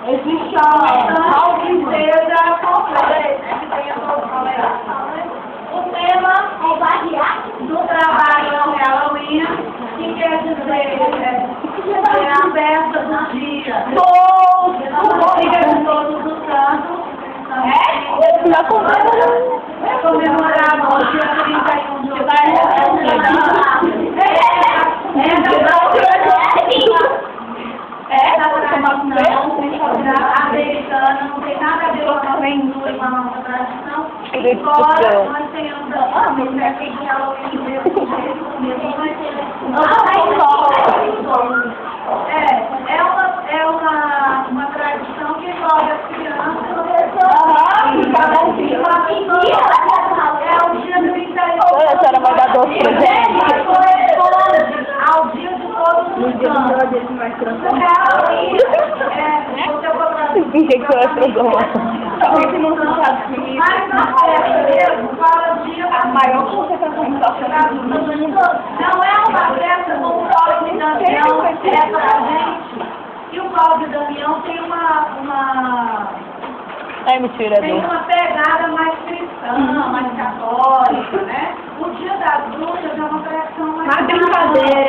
Existe a princesa o tema do trabalho é o Halloween, que quer dizer a festa do dia. Dia de Todos os Santos. É comemorado no dia 31 de americana, não tem nada a ver com a cultura e com a nossa tradição. Embora nós tenhamos aqui de Halloween é uma tradição que envolve as crianças. É o dia 31. A senhora vai dar doce pra gente? Corresponde ao dia de Todos os Santos. Finge que eu é programa. Mas na festa mesmo, fala dia Maior concentração do mundo. não é uma festa como o Paulo de Damião é pra gente. E o Paulo de Damião tem Ai, mentira, tem uma pegada mais cristã, mais católica, né? O Dia das Bruxas é uma tradição mais brincadeira.